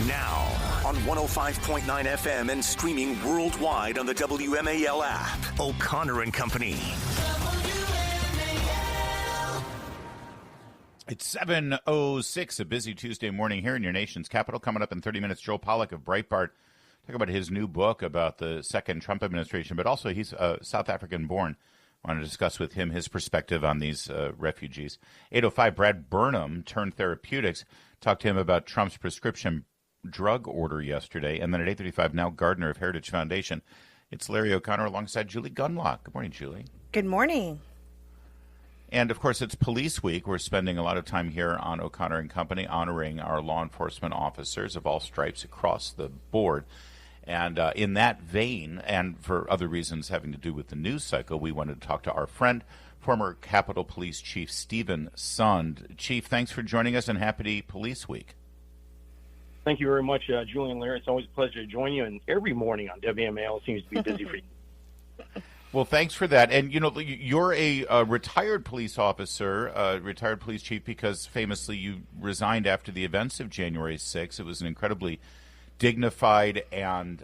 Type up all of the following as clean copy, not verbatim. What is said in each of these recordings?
Now, on 105.9 FM and streaming worldwide on the WMAL app. O'Connor and Company. It's 7:06, a busy Tuesday morning here in your nation's capital. Coming up in 30 minutes, Joe Pollak of Breitbart. Talk about his new book about the second Trump administration, but also he's South African born. I want to discuss with him his perspective on these refugees. 8:05, Brad Burnham, Turn Therapeutics, talked to him about Trump's prescription drug order yesterday. And then at 8:35, now Gardner of Heritage Foundation. It's Larry O'Connor alongside Julie Gunlock. Good morning, Julie. Good morning. And, of course, it's Police Week. We're spending a lot of time here on O'Connor and Company honoring our law enforcement officers of all stripes across the board. And in that vein, and for other reasons having to do with the news cycle, we wanted to talk to our friend, former Capitol Police Chief Stephen Sund. Chief, thanks for joining us, and happy Police Week. Thank you very much, Julie and Larry. It's always a pleasure to join you, and every morning on WMAL it seems to be busy for you. Well, thanks for that. And, you know, you're a retired police officer, retired police chief, because famously you resigned after the events of January 6th. It was an incredibly dignified and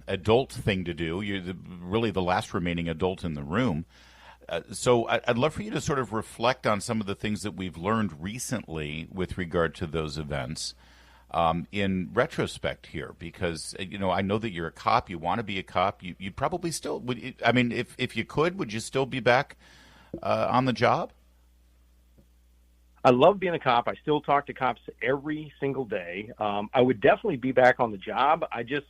adult thing to do. You're really the last remaining adult in the room. So I'd love for you to sort of reflect on some of the things that we've learned recently with regard to those events. In retrospect here, because, you know, I know that you're a cop, you want to be a cop, you probably still would. I mean, if you could, would you still be back on the job? I love being a cop. I still talk to cops every single day. I would definitely be back on the job. I just,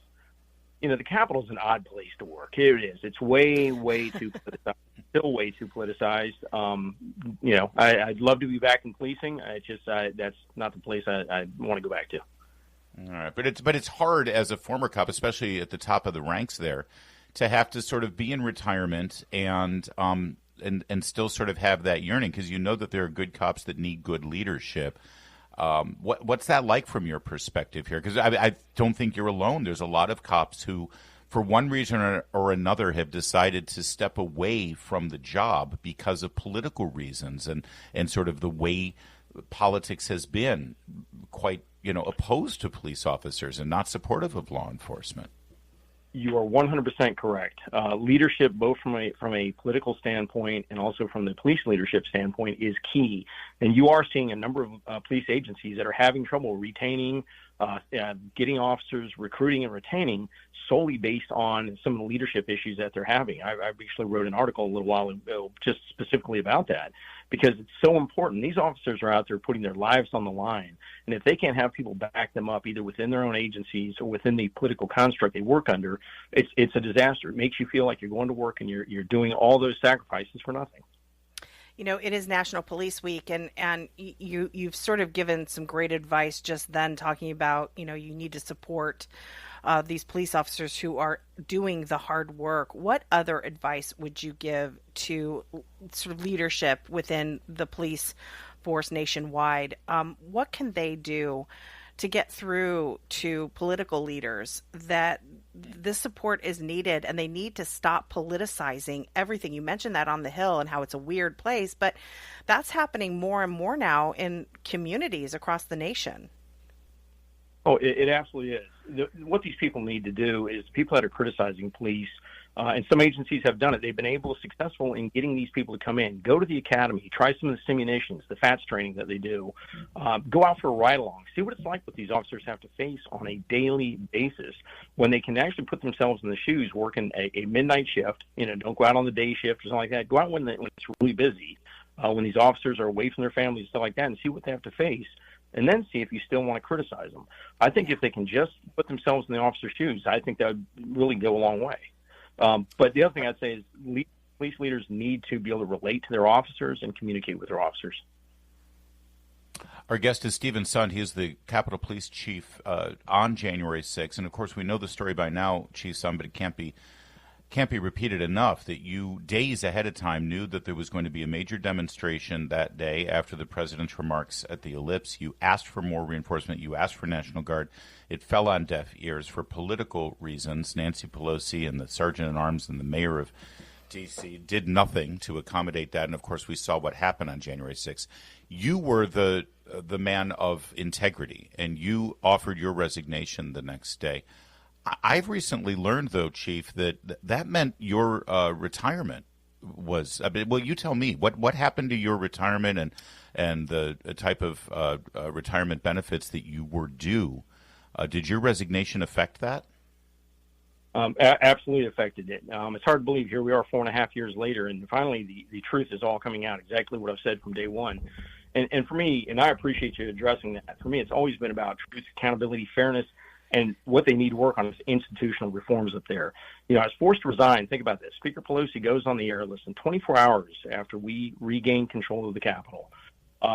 you know, the Capitol's an odd place to work. Here it is. It's way too politicized. Still way too politicized. You know, I'd love to be back in policing. That's not the place I want to go back to. All right, but it's hard as a former cop, especially at the top of the ranks there, to have to sort of be in retirement and still sort of have that yearning, because you know that there are good cops that need good leadership. What's that like from your perspective here? Because I don't think you're alone. There's a lot of cops who, for one reason or another, have decided to step away from the job because of political reasons and sort of the way politics has been quite, you know, opposed to police officers and not supportive of law enforcement. You are 100% correct. Leadership, both from a political standpoint and also from the police leadership standpoint, is key. And you are seeing a number of police agencies that are having trouble retaining, getting officers, recruiting and retaining solely based on some of the leadership issues that they're having. I actually wrote an article a little while ago just specifically about that, because it's so important. These officers are out there putting their lives on the line. And if they can't have people back them up, either within their own agencies or within the political construct they work under, it's a disaster. It makes you feel like you're going to work and you're doing all those sacrifices for nothing. You know, it is National Police Week, and you've sort of given some great advice just then, talking about, you know, you need to support these police officers who are doing the hard work. What other advice would you give to sort of leadership within the police force nationwide? What can they do to get through to political leaders that this support is needed, and they need to stop politicizing everything? You mentioned that on the Hill and how it's a weird place, but that's happening more and more now in communities across the nation. Oh, it absolutely is. What these people need to do is, people that are criticizing police, and some agencies have done it, they've been successful in getting these people to come in, go to the academy, try some of the simulations, the FATS training that they do, go out for a ride-along, see what it's like what these officers have to face on a daily basis when they can actually put themselves in the shoes working a midnight shift. You know, don't go out on the day shift or something like that. Go out when it's really busy, when these officers are away from their families and stuff like that, and see what they have to face, and then see if you still want to criticize them. I think if they can just put themselves in the officer's shoes, I think that would really go a long way. But the other thing I'd say is police leaders need to be able to relate to their officers and communicate with their officers. Our guest is Stephen Sund. He is the Capitol Police Chief on January 6th. And, of course, we know the story by now, Chief Sund, but it can't be repeated enough, that you, days ahead of time, knew that there was going to be a major demonstration that day after the president's remarks at the Ellipse. You asked for more reinforcement. You asked for National Guard. It fell on deaf ears for political reasons. Nancy Pelosi and the sergeant at arms and the mayor of D.C. did nothing to accommodate that, and of course we saw what happened on January 6th. You were the man of integrity, and you offered your resignation the next day. I've recently learned, though, Chief, that meant your retirement was. Well, you tell me what happened to your retirement and the type of retirement benefits that you were due. Did your resignation affect that? Absolutely affected it. It's hard to believe here we are 4.5 years later, and finally the truth is all coming out, exactly what I've said from day one. And for me, and I appreciate you addressing that, for me it's always been about truth, accountability, fairness, and what they need to work on is institutional reforms up there. I was forced to resign. Think about this. Speaker Pelosi goes on the air less than 24 hours after we regained control of the Capitol.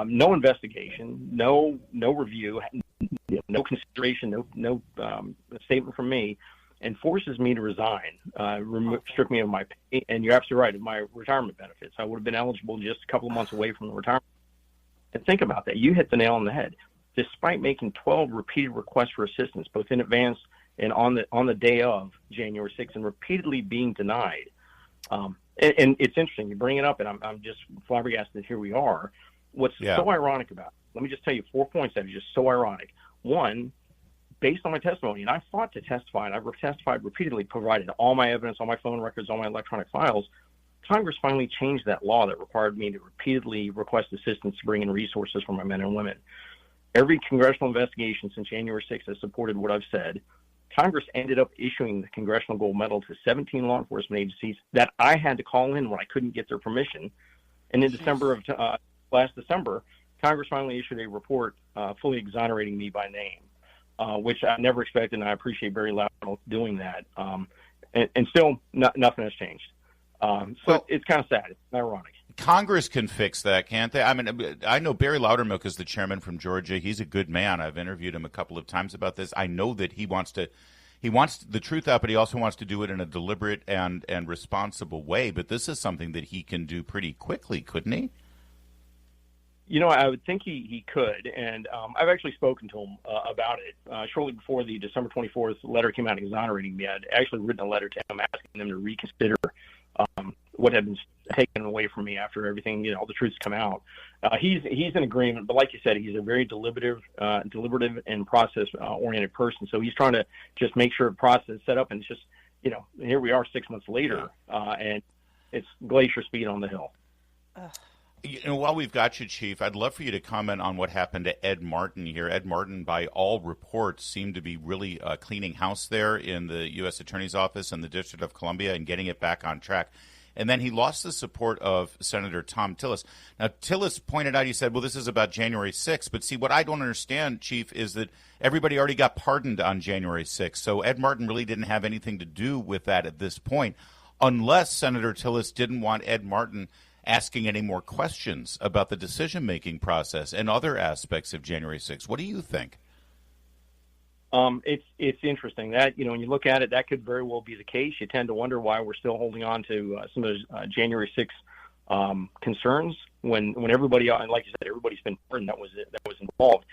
No investigation, no review, no consideration, no statement from me, and forces me to resign, strip me of my pay, and you're absolutely right, of my retirement benefits. I would have been eligible just a couple of months away from the retirement. And think about that. You hit the nail on the head. Despite making 12 repeated requests for assistance, both in advance and on the day of January 6th, and repeatedly being denied. And it's interesting. You bring it up, and I'm just flabbergasted. Here we are. What's so ironic about it, let me just tell you 4 points that are just so ironic. One, based on my testimony, and I fought to testify, and I've testified repeatedly, provided all my evidence, all my phone records, all my electronic files. Congress finally changed that law that required me to repeatedly request assistance to bring in resources for my men and women. Every congressional investigation since January 6th has supported what I've said. Congress ended up issuing the Congressional Gold Medal to 17 law enforcement agencies that I had to call in when I couldn't get their permission. And in December of last December, Congress finally issued a report fully exonerating me by name, which I never expected, and I appreciate Barry Loudermilk doing that. And still, nothing has changed. So it's kind of sad. It's ironic. Congress can fix that, can't they? I mean, I know Barry Loudermilk is the chairman from Georgia. He's a good man. I've interviewed him a couple of times about this. I know that he wants the truth out, but he also wants to do it in a deliberate and responsible way. But this is something that he can do pretty quickly, couldn't he? I would think he could, and I've actually spoken to him about it. Shortly before the December 24th letter came out exonerating me, I'd actually written a letter to him asking them to reconsider what had been taken away from me after everything, all the truth's come out. He's in agreement, but like you said, he's a very deliberative and process-oriented person, so he's trying to just make sure the process is set up, and it's just, here we are 6 months later, and it's glacier speed on the hill. While we've got you, Chief, I'd love for you to comment on what happened to Ed Martin here. Ed Martin, by all reports, seemed to be really cleaning house there in the U.S. Attorney's Office and the District of Columbia and getting it back on track. And then he lost the support of Senator Thom Tillis. Now, Tillis pointed out, he said, well, this is about January 6th. But see, what I don't understand, Chief, is that everybody already got pardoned on January 6th. So Ed Martin really didn't have anything to do with that at this point, unless Senator Tillis didn't want Ed Martin asking any more questions about the decision-making process and other aspects of January 6th. What do you think? It's interesting that, when you look at it, that could very well be the case. You tend to wonder why we're still holding on to some of those January 6th concerns when everybody, and like you said, everybody's been pardoned that was involved.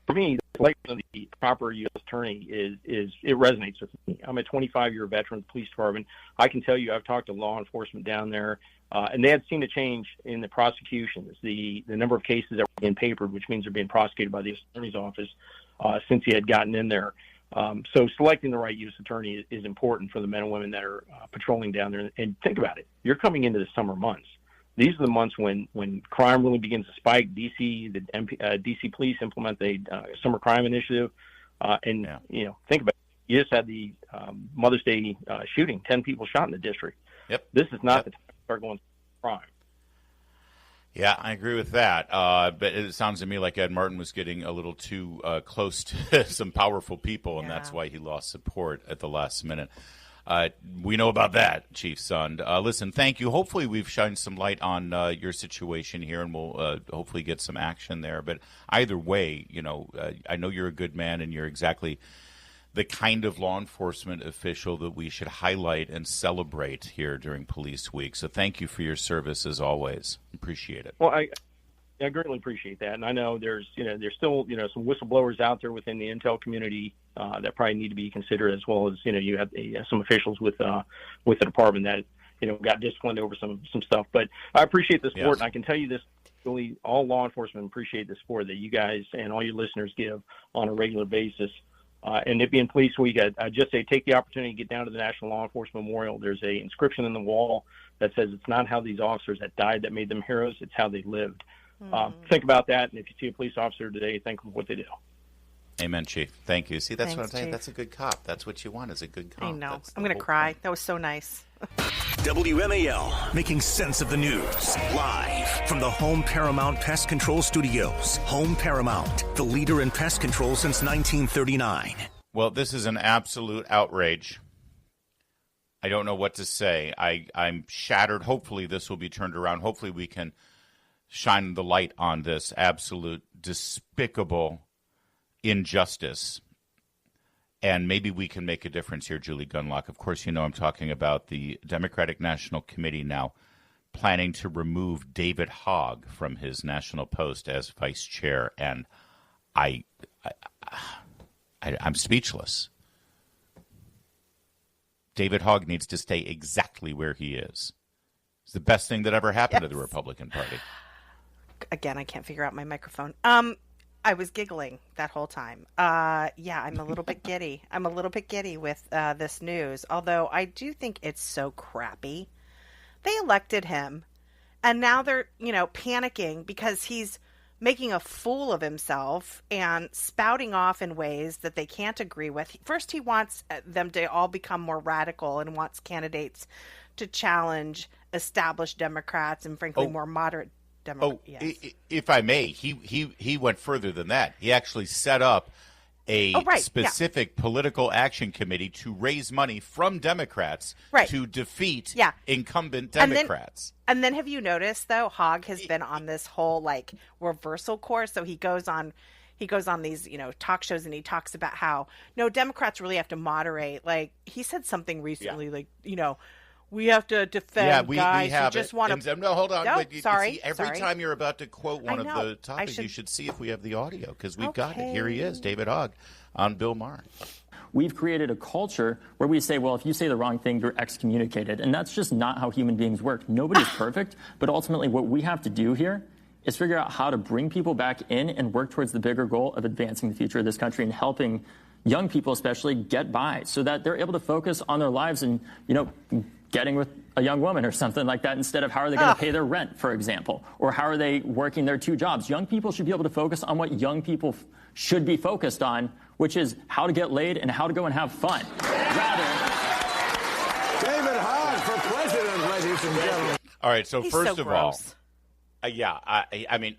For me, the selection of the proper U.S. attorney is it resonates with me. I'm a 25-year veteran of the police department. I can tell you I've talked to law enforcement down there, and they had seen a change in the prosecutions, the number of cases that were being papered, which means they're being prosecuted by the U.S. Attorney's Office since he had gotten in there. So selecting the right U.S. attorney is important for the men and women that are patrolling down there. And think about it. You're coming into the summer months. These are the months when crime really begins to spike. DC police implement the summer crime initiative. Think about it. You just had the Mother's Day shooting, 10 people shot in the district. Yep. This is not the time to start going crime. Yeah, I agree with that. But it sounds to me like Ed Martin was getting a little too close to some powerful people, and that's why he lost support at the last minute. We know about that, Chief Sund. Listen, thank you. Hopefully we've shined some light on your situation here, and we'll hopefully get some action there. But either way, I know you're a good man, and you're exactly the kind of law enforcement official that we should highlight and celebrate here during Police Week. So thank you for your service as always. Appreciate it. Well, I greatly appreciate that, and I know there's still some whistleblowers out there within the intel community that probably need to be considered, as well as you have some officials with the department that got disciplined over some stuff. But I appreciate the support, Yes. and I can tell you this, really, all law enforcement appreciate the support that you guys and all your listeners give on a regular basis. And it being Police Week, I just say take the opportunity to get down to the National Law Enforcement Memorial. There's a inscription in the wall that says it's not how these officers that died that made them heroes, it's how they lived. Think about that, and if you see a police officer today, think of what they do. Amen, Chief. Thank you. See, that's Thanks, what I'm saying. Chief. That's a good cop. That's what you want is a good cop. I know. That's I'm the going to whole cry. point. That was so nice. WMAL, making sense of the news. Live from the Home Paramount Pest Control Studios. Home Paramount, the leader in pest control since 1939. Well, this is an absolute outrage. I don't know what to say. I'm shattered. Hopefully this will be turned around. Hopefully we can shine the light on this absolute despicable injustice. And maybe we can make a difference here, Julie Gunlock. Of course, you know I'm talking about the Democratic National Committee now planning to remove David Hogg from his national post as vice chair. And I'm speechless. David Hogg needs to stay exactly where he is. It's the best thing that ever happened to the Republican Party. Again, I can't figure out my microphone. I was giggling that whole time. Yeah, I'm a little bit giddy. I'm a little bit giddy with this news, although I do think it's so crappy. They elected him, and now they're, panicking because he's making a fool of himself and spouting off in ways that they can't agree with. First, he wants them to all become more radical and wants candidates to challenge established Democrats and, frankly, more moderate Democrats. Yes. If I may, he went further than that. He actually set up a specific political action committee to raise money from Democrats to defeat incumbent Democrats. And then have you noticed, though, Hogg has been on this whole, reversal course. So he goes on these, talk shows, and he talks about how, no, Democrats really have to moderate. He said something recently, we have to defend guys who just want to. No, hold on. No, But sorry. Every time you're about to quote one of the topics, you should see if we have the audio, because we've got it. Here he is, David Hogg, on Bill Maher. We've created a culture where we say, well, if you say the wrong thing, you're excommunicated. And that's just not how human beings work. Nobody's perfect. But ultimately, what we have to do here is figure out how to bring people back in and work towards the bigger goal of advancing the future of this country and helping young people especially get by so that they're able to focus on their lives and, getting with a young woman or something like that instead of how are they going to pay their rent, for example, or how are they working their two jobs. Young people should be able to focus on what young people should be focused on, which is how to get laid and how to go and have fun. David Hogg for president, ladies and gentlemen. All right, so He's first so of all, gross. I mean,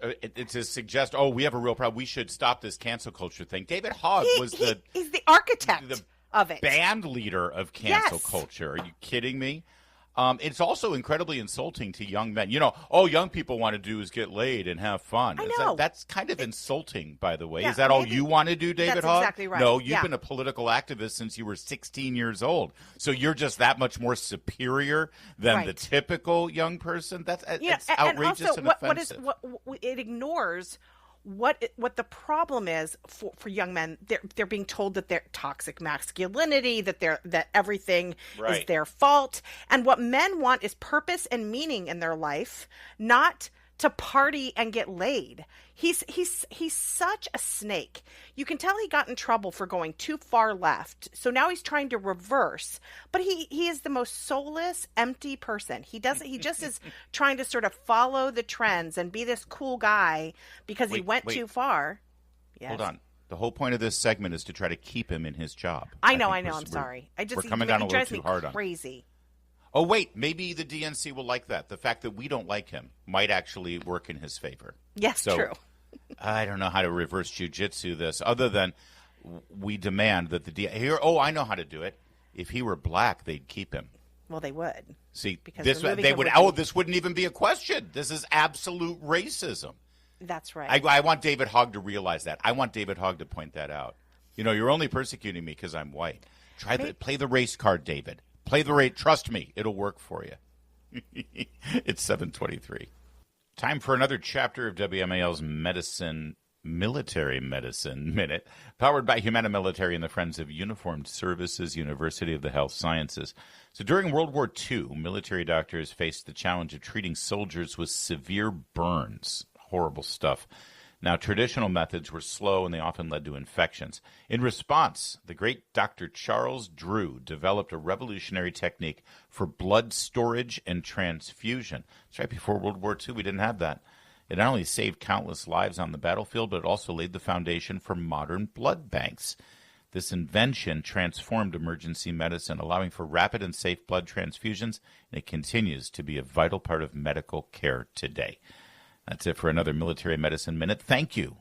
to suggest, we have a real problem, we should stop this cancel culture thing. David Hogg was he's the architect of it. Band leader of cancel culture. Are you kidding me? It's also incredibly insulting to young men. All young people want to do is get laid and have fun. I know. That's kind of insulting, by the way. Yeah, Is that all you want to do, David that's Hogg? exactly right. No, you've been a political activist since you were 16 years old. So you're just that much more superior than the typical young person? That's outrageous and offensive. It ignores what the problem is for young men. They're being told that they're toxic masculinity, that everything is their fault, and what men want is purpose and meaning in their life, not to party and get laid. He's such a snake. You can tell he got in trouble for going too far left. So now he's trying to reverse. But he is the most soulless, empty person. He just is trying to sort of follow the trends and be this cool guy because he went too far. Yes. Hold on. The whole point of this segment is to try to keep him in his job. I know. I'm sorry. We're coming down a little too hard on him. Crazy. Oh, wait, maybe the DNC will like that. The fact that we don't like him might actually work in his favor. Yes, true. I don't know how to reverse jujitsu this, other than we demand that I know how to do it. If he were black, they'd keep him. Well, they would. See, because this wouldn't even be a question. This is absolute racism. That's right. I want David Hogg to realize that. I want David Hogg to point that out. You're only persecuting me because I'm white. Play the race card, David. Play the rate. Trust me, it'll work for you. It's 7:23. Time for another chapter of WMAL's Medicine Military Medicine Minute, powered by Humana Military and the Friends of Uniformed Services, University of the Health Sciences. So during World War II, military doctors faced the challenge of treating soldiers with severe burns. Horrible stuff. Now, traditional methods were slow and they often led to infections. In response, the great Dr. Charles Drew developed a revolutionary technique for blood storage and transfusion. That's right, before World War II, we didn't have that. It not only saved countless lives on the battlefield, but it also laid the foundation for modern blood banks. This invention transformed emergency medicine, allowing for rapid and safe blood transfusions, and it continues to be a vital part of medical care today. That's it for another Military Medicine Minute. Thank you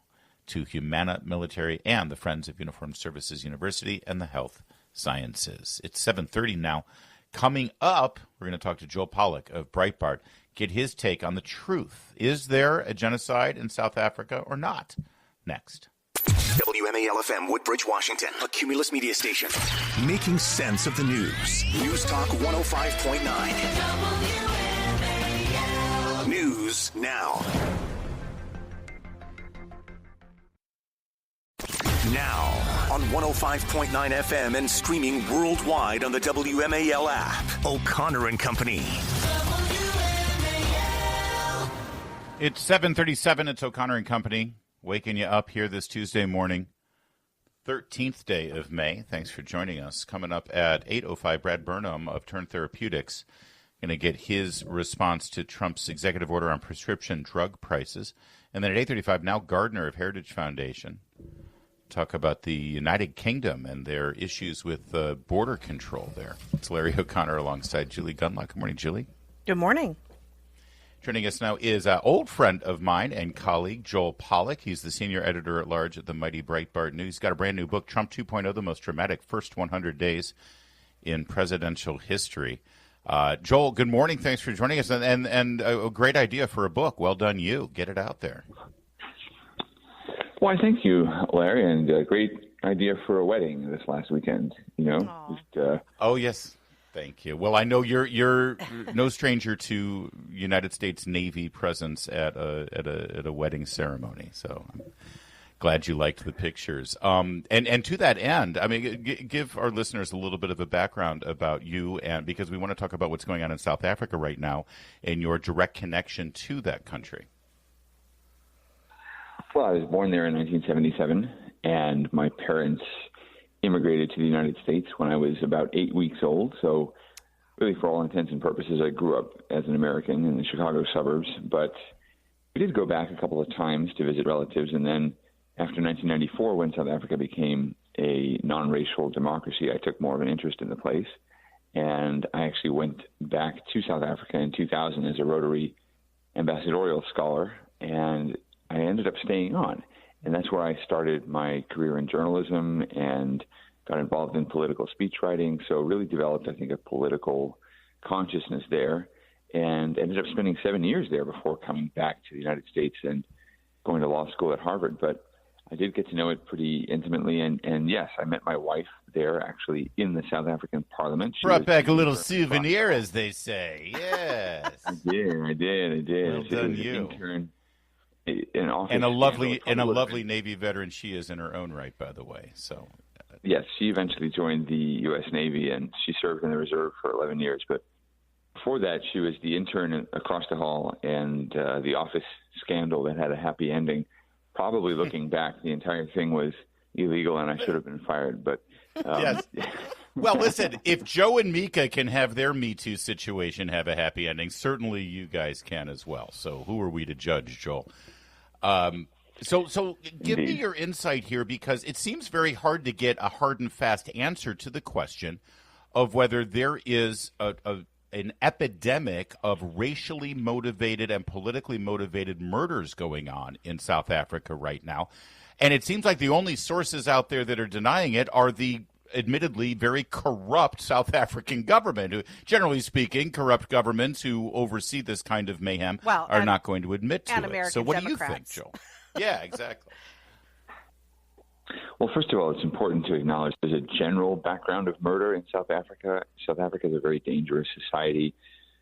to Humana Military and the Friends of Uniformed Services University and the Health Sciences. It's 7:30 now. Coming up, we're going to talk to Joel Pollak of Breitbart, get his take on the truth. Is there a genocide in South Africa or not? Next. WMAL-FM, Woodbridge, Washington, a Cumulus media station. Making sense of the news. News Talk 105.9. News now. Now on 105.9 FM and streaming worldwide on the WMAL app. O'Connor and Company. It's 7:37. It's O'Connor and Company, waking you up here this Tuesday morning, 13th day of May. Thanks for joining us. Coming up at 8:05, Brad Burnham of Turn Therapeutics going to get his response to Trump's executive order on prescription drug prices. And then at 8:35, Nal Gardner of Heritage Foundation. Talk about the United Kingdom and their issues with border control there. It's Larry O'Connor alongside Julie Gunlock. Good morning, Julie. Good morning. Joining us now is an old friend of mine and colleague, Joel Pollak. He's the senior editor-at-large at the mighty Breitbart News. He's got a brand new book, Trump 2.0, The Most Dramatic First 100 Days in Presidential History. Joel, good morning. Thanks for joining us. And a great idea for a book. Well done, you. Get it out there. Well, I thank you, Larry, and a great idea for a wedding this last weekend. You know, oh yes, thank you. Well, I know you're no stranger to United States Navy presence at a wedding ceremony, so I'm glad you liked the pictures. And to that end, I mean, give our listeners a little bit of a background about you, and because we want to talk about what's going on in South Africa right now and your direct connection to that country. Well, I was born there in 1977, and my parents immigrated to the United States when I was about 8 weeks old. So really, for all intents and purposes, I grew up as an American in the Chicago suburbs. But we did go back a couple of times to visit relatives. And then after 1994, when South Africa became a non-racial democracy, I took more of an interest in the place. And I actually went back to South Africa in 2000 as a Rotary ambassadorial scholar. And I ended up staying on, and that's where I started my career in journalism and got involved in political speech writing. So really developed, I think, a political consciousness there, and ended up spending 7 years there before coming back to the United States and going to law school at Harvard. But I did get to know it pretty intimately, and yes, I met my wife there actually in the South African Parliament. She brought back a little souvenir, as they say. Yes, I did. Well done, you. Intern. And a lovely Navy veteran she is in her own right, by the way. So, yes, she eventually joined the U.S. Navy, and she served in the reserve for 11 years. But before that, she was the intern across the hall, and the office scandal that had a happy ending. Probably looking back, the entire thing was illegal, and I should have been fired. But yes. Well, listen, if Joe and Mika can have their Me Too situation have a happy ending, certainly you guys can as well. So who are we to judge, Joel? So give me your insight here, because it seems very hard to get a hard and fast answer to the question of whether there is an epidemic of racially motivated and politically motivated murders going on in South Africa right now. And it seems like the only sources out there that are denying it are the admittedly very corrupt South African government, who, generally speaking, corrupt governments who oversee this kind of mayhem are not going to admit to it. American so what Democrats. do you think, Joel? Yeah, exactly. Well, first of all, it's important to acknowledge there's a general background of murder in South Africa. South Africa is a very dangerous society.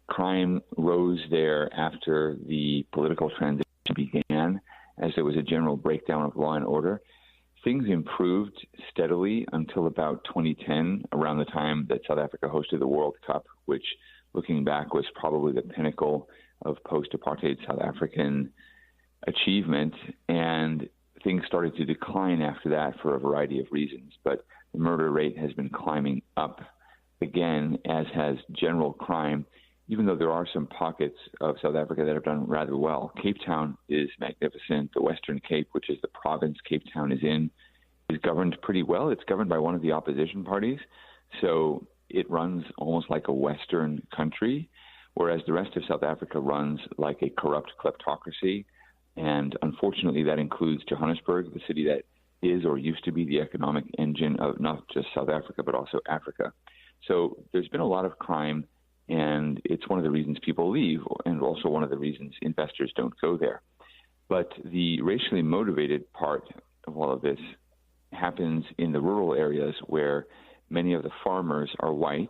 Crime rose there after the political transition began, as there was a general breakdown of law and order. Things improved steadily until about 2010, around the time that South Africa hosted the World Cup, which, looking back, was probably the pinnacle of post-apartheid South African achievement. And things started to decline after that for a variety of reasons. But the murder rate has been climbing up again, as has general crime, even though there are some pockets of South Africa that have done rather well. Cape Town is magnificent. The Western Cape, which is the province Cape Town is in, is governed pretty well. It's governed by one of the opposition parties, so it runs almost like a Western country, whereas the rest of South Africa runs like a corrupt kleptocracy. And unfortunately, that includes Johannesburg, the city that is or used to be the economic engine of not just South Africa, but also Africa. So there's been a lot of crime, and it's one of the reasons people leave, and also one of the reasons investors don't go there. But the racially motivated part of all of this happens in the rural areas where many of the farmers are white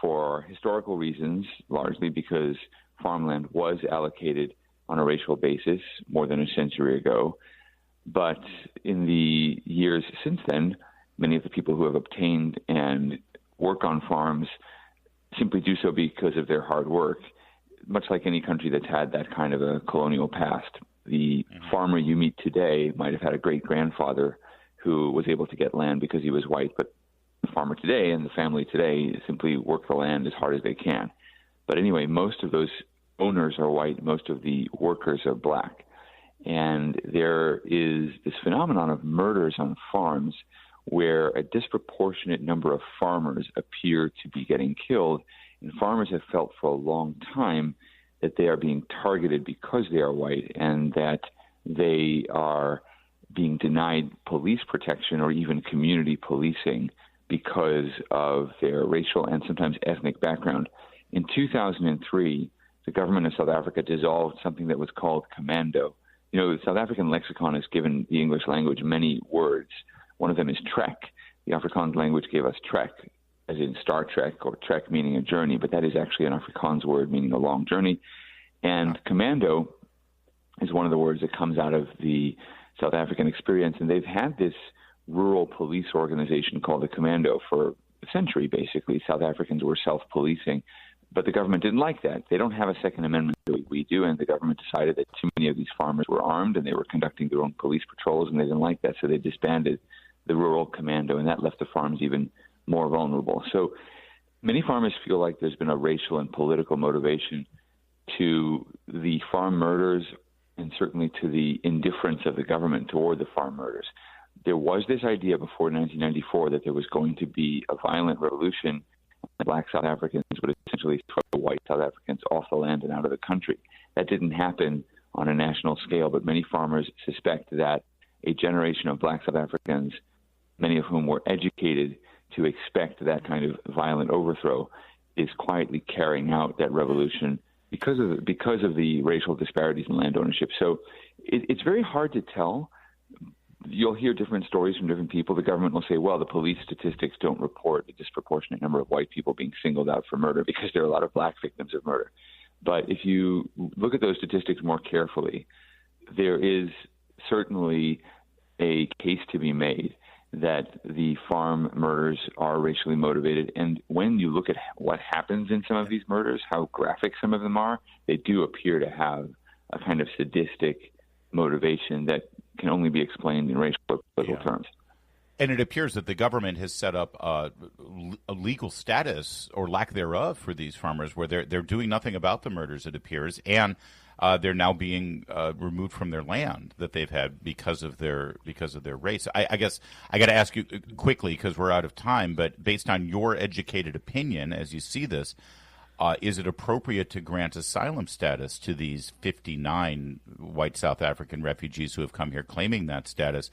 for historical reasons, largely because farmland was allocated on a racial basis more than a century ago. But in the years since then, many of the people who have obtained and work on farms simply do so because of their hard work, much like any country that's had that kind of a colonial past. The farmer you meet today might have had a great-grandfather who was able to get land because he was white, but the farmer today and the family today simply work the land as hard as they can. But anyway, most of those owners are white, most of the workers are black. And there is this phenomenon of murders on farms where a disproportionate number of farmers appear to be getting killed. And farmers have felt for a long time that they are being targeted because they are white and that they are being denied police protection or even community policing because of their racial and sometimes ethnic background. In 2003, the government of South Africa dissolved something that was called commando. You know, the South African lexicon has given the English language many words. One of them is trek. The Afrikaans language gave us trek, as in Star Trek, or trek meaning a journey, but that is actually an Afrikaans word meaning a long journey. And commando is one of the words that comes out of the South African experience, and they've had this rural police organization called the commando for a century, basically. South Africans were self-policing, but the government didn't like that. They don't have a Second Amendment that we do, and the government decided that too many of these farmers were armed and they were conducting their own police patrols, and they didn't like that, so they disbanded the rural commando, and that left the farms even more vulnerable. So many farmers feel like there's been a racial and political motivation to the farm murders and certainly to the indifference of the government toward the farm murders. There was this idea before 1994 that there was going to be a violent revolution. Black South Africans would essentially throw white South Africans off the land and out of the country. That didn't happen on a national scale, but many farmers suspect that a generation of black South Africans, many of whom were educated to expect that kind of violent overthrow, is quietly carrying out that revolution because of the racial disparities in land ownership. So it's very hard to tell. You'll hear different stories from different people. The government will say, well, the police statistics don't report a disproportionate number of white people being singled out for murder because there are a lot of black victims of murder. But if you look at those statistics more carefully, there is certainly a case to be made that the farm murders are racially motivated. And when you look at what happens in some of these murders, how graphic some of them are, they do appear to have a kind of sadistic motivation that can only be explained in racial or political terms. And it appears that the government has set up a legal status or lack thereof for these farmers, where they're doing nothing about the murders, it appears, and they're now being removed from their land that they've had because of their race. I guess I got to ask you quickly because we're out of time, but based on your educated opinion, as you see this, is it appropriate to grant asylum status to these 59 white South African refugees who have come here claiming that status?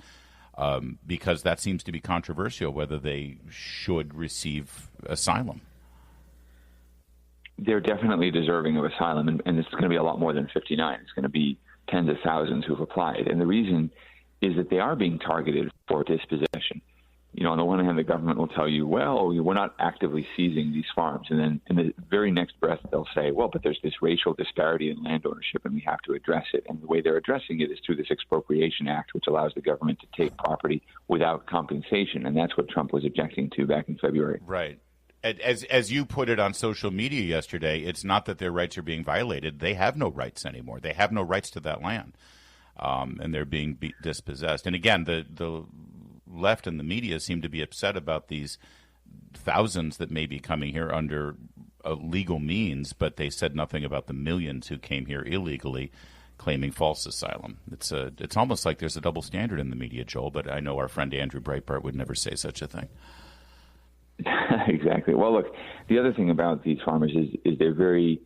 Because that seems to be controversial, whether they should receive asylum. They're definitely deserving of asylum, and it's going to be a lot more than 59. It's going to be tens of thousands who've applied. And the reason is that they are being targeted for dispossession. on the one hand, the government will tell you, well, we're not actively seizing these farms. And then in the very next breath, they'll say, well, but there's this racial disparity in land ownership and we have to address it. And the way they're addressing it is through this Expropriation Act, which allows the government to take property without compensation. And that's what Trump was objecting to back in February. Right. As you put it on social media yesterday, it's not that their rights are being violated. They have no rights anymore. They have no rights to that land. And they're being dispossessed. And again, the left and the media seem to be upset about these thousands that may be coming here under legal means, but they said nothing about the millions who came here illegally claiming false asylum. It's almost like there's a double standard in the media, Joel, but I know our friend Andrew Breitbart would never say such a thing. Exactly. Well, look, the other thing about these farmers is they're very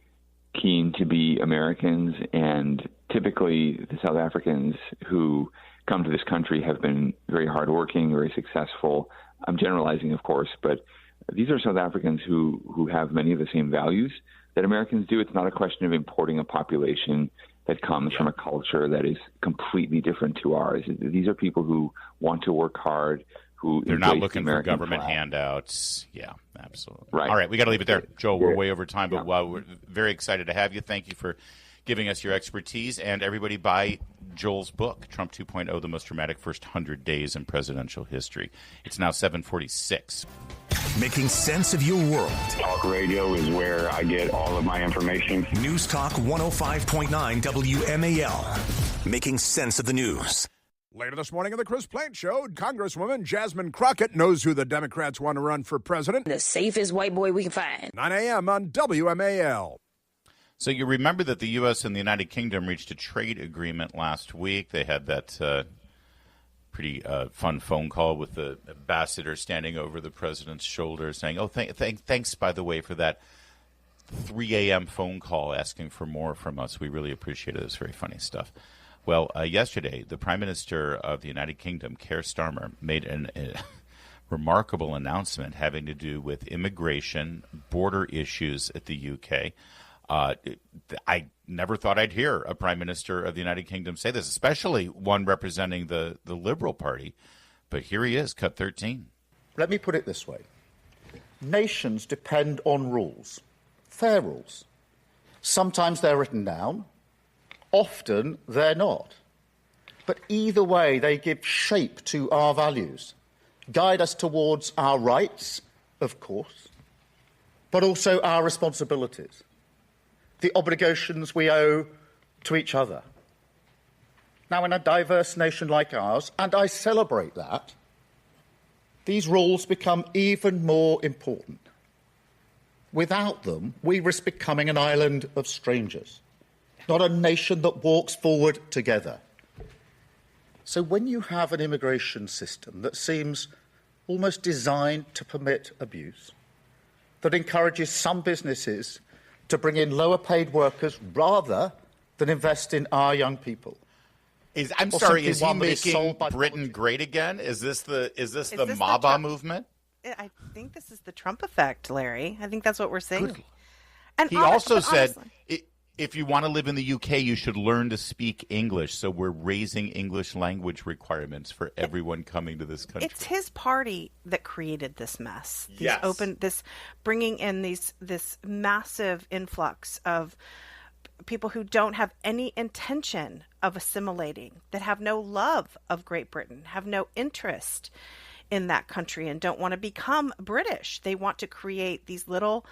keen to be Americans, and typically the South Africans who come to this country have been very hardworking, very successful. I'm generalizing, of course, but these are South Africans who have many of the same values that Americans do. It's not a question of importing a population that comes from a culture that is completely different to ours. These are people who want to work hard, they're not looking for government handouts. Yeah, absolutely. Right. All right, we got to leave it there. Joel, we're way over time, but we're very excited to have you. Thank you for giving us your expertise. And everybody buy Joel's book, Trump 2.0, The Most Dramatic First 100 Days in Presidential History. It's now 7:46. Making sense of your world. Talk radio is where I get all of my information. News Talk 105.9 WMAL. Making sense of the news. Later this morning on the Chris Plante Show, Congresswoman Jasmine Crockett knows who the Democrats want to run for president. The safest white boy we can find. 9 a.m. on WMAL. So you remember that the U.S. and the United Kingdom reached a trade agreement last week. They had that pretty fun phone call with the ambassador standing over the president's shoulder saying, oh, thanks, by the way, for that 3 a.m. phone call asking for more from us. We really appreciate it. It was very funny stuff. Well, yesterday, the Prime Minister of the United Kingdom, Keir Starmer, made a remarkable announcement having to do with immigration, border issues at the UK. I never thought I'd hear a Prime Minister of the United Kingdom say this, especially one representing the Liberal Party. But here he is, cut 13. Let me put it this way. Nations depend on rules, fair rules. Sometimes they're written down. Often they're not. But either way, they give shape to our values, guide us towards our rights, of course, but also our responsibilities, the obligations we owe to each other. Now, in a diverse nation like ours, and I celebrate that, these rules become even more important. Without them, we risk becoming an island of strangers, not a nation that walks forward together. So when you have an immigration system that seems almost designed to permit abuse, that encourages some businesses to bring in lower-paid workers rather than invest in our young people. Is he making Britain great again? Is this the MABA movement? I think this is the Trump effect, Larry. I think that's what we're saying. And he also said, if you want to live in the UK, you should learn to speak English. So we're raising English language requirements for everyone coming to this country. It's his party that created this mess. Bringing in this massive influx of people who don't have any intention of assimilating, that have no love of Great Britain, have no interest in that country, and don't want to become British. They want to create these little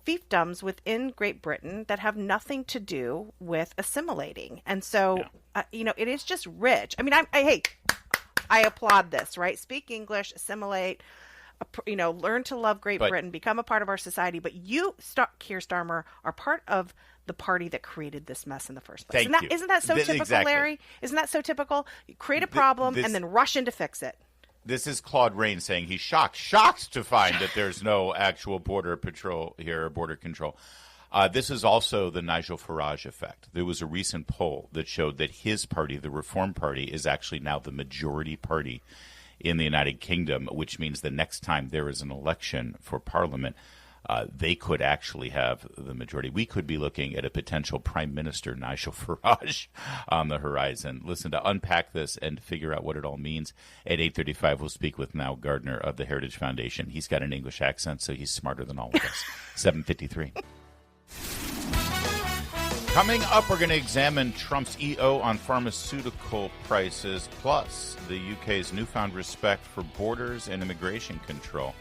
fiefdoms within Great Britain that have nothing to do with assimilating. And so, it is just rich. I mean, I applaud this, right? Speak English, assimilate, learn to love Great Britain, become a part of our society. But you, Keir Starmer, are part of the party that created this mess in the first place. Isn't that so typical, exactly. Larry? Isn't that so typical? You create a problem and then rush in to fix it. This is Claude Rains saying he's shocked to find that there's no actual border patrol here, or border control. This is also the Nigel Farage effect. There was a recent poll that showed that his party, the Reform Party, is actually now the majority party in the United Kingdom, which means the next time there is an election for Parliament, they could actually have the majority. We could be looking at a potential Prime Minister, Nigel Farage, on the horizon. Listen, to unpack this and figure out what it all means, at 8:35 we'll speak with Mal Gardner of the Heritage Foundation. He's got an English accent, so he's smarter than all of us. 7:53. Coming up, we're going to examine Trump's EO on pharmaceutical prices, plus the UK's newfound respect for borders and immigration control.